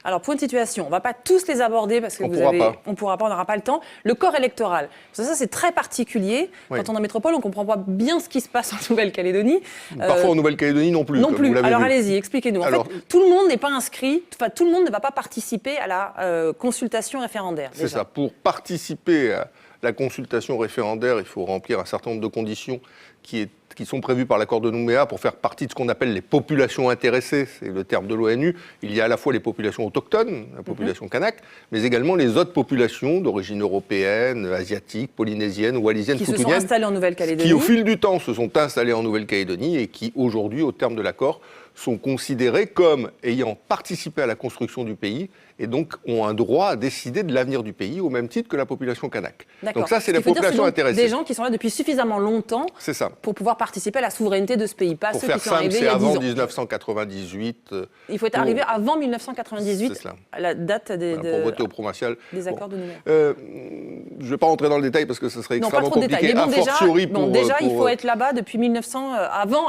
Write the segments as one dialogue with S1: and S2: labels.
S1: Alors, point de situation, on ne va pas tous les aborder parce que on pourra pas, on n'aura pas le temps. Le corps électoral, ça c'est très particulier. Oui. Quand on est en métropole, on ne comprend pas bien ce qui se passe en Nouvelle-Calédonie.
S2: Parfois en Nouvelle-Calédonie non plus.
S1: Non plus. Alors allez-y, expliquez-nous. En fait, tout le monde n'est pas inscrit, enfin tout le monde ne va pas participer à la consultation référendaire.
S2: C'est ça. Pour participer à la consultation référendaire, il faut remplir un certain nombre de conditions qui sont prévues par l'accord de Nouméa pour faire partie de ce qu'on appelle les populations intéressées, c'est le terme de l'ONU. Il y a à la fois les populations autochtones, la population kanak, mais également les autres populations d'origine européenne, asiatique, polynésienne, wallisienne,
S1: qui se sont installées en Nouvelle-Calédonie.
S2: Qui au fil du temps se sont installées en Nouvelle-Calédonie et qui aujourd'hui, au terme de l'accord, sont considérés comme ayant participé à la construction du pays et donc ont un droit à décider de l'avenir du pays au même titre que la population kanak. Donc ça, c'est la population intéressée.
S1: Des gens qui sont là depuis suffisamment longtemps pour pouvoir participer à la souveraineté de ce pays, pas ceux qui sont arrivés il y a 10 ans.
S2: C'est avant 1998.
S1: Il faut être arrivé avant 1998, à la date
S2: pour voter au provincial.
S1: Des accords de Nouméa.
S2: Je ne vais pas rentrer dans le détail parce que ce serait extrêmement compliqué.
S1: Mais déjà, il faut être là-bas depuis 1900,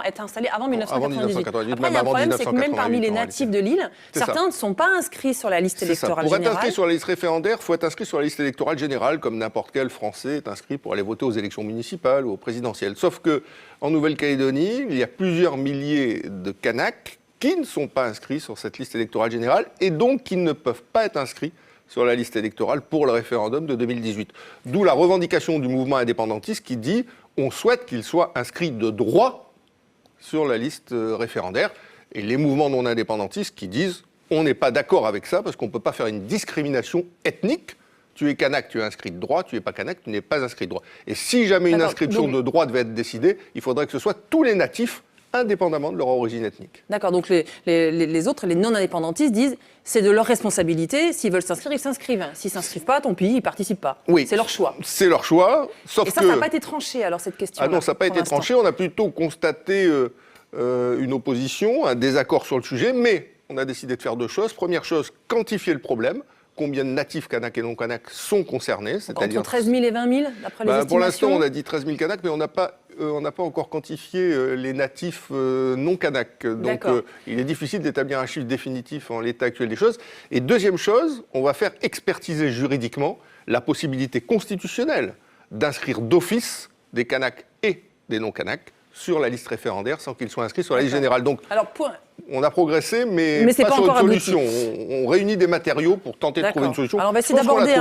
S1: être installé avant 1998. Après, il y a un problème, c'est que même parmi les natifs de l'île, certains ne sont pas inscrits sur la liste électorale générale.
S2: Pour être inscrit sur la liste référendaire, il faut être inscrit sur la liste électorale générale, comme n'importe quel Français est inscrit pour aller voter aux élections municipales ou aux présidentielles. Sauf qu'en Nouvelle-Calédonie, il y a plusieurs milliers de Kanaks qui ne sont pas inscrits sur cette liste électorale générale et donc qui ne peuvent pas être inscrits sur la liste électorale pour le référendum de 2018. D'où la revendication du mouvement indépendantiste qui dit on souhaite qu'ils soient inscrits de droit sur la liste référendaire. Et les mouvements non indépendantistes qui disent on n'est pas d'accord avec ça parce qu'on ne peut pas faire une discrimination ethnique. Tu es kanak, tu es inscrit de droit, tu n'es pas kanak, tu n'es pas inscrit de droit. Et si jamais une inscription de droit devait être décidée, il faudrait que ce soit tous les natifs, indépendamment de leur origine ethnique.
S1: D'accord, donc les autres, les non-indépendantistes disent c'est de leur responsabilité, s'ils veulent s'inscrire, ils s'inscrivent. S'ils ne s'inscrivent pas, tant pis, ils ne participent pas.
S2: Oui,
S1: c'est leur choix.
S2: C'est leur choix, sauf
S1: ça n'a pas été tranché, alors, cette question.
S2: Ah non, ça n'a pas été tranché, on a plutôt constaté une opposition, un désaccord sur le sujet, mais on a décidé de faire deux choses. Première chose, quantifier le problème. Combien de natifs kanak et non kanak sont concernés,
S1: c'est-à-dire entre 13 000 et 20 000, d'après les estimations.
S2: Pour l'instant, on a dit 13 000 kanak, mais on n'a pas encore quantifié les natifs non kanak. Donc, il est difficile d'établir un chiffre définitif en l'état actuel des choses. Et deuxième chose, on va faire expertiser juridiquement la possibilité constitutionnelle d'inscrire d'office des kanaks et des non kanaks sur la liste référendaire sans qu'ils soient inscrits sur la liste générale. Donc, on a progressé, mais pas sur une solution. On réunit des matériaux pour tenter de trouver une solution.
S1: Alors, on va essayer d'aborder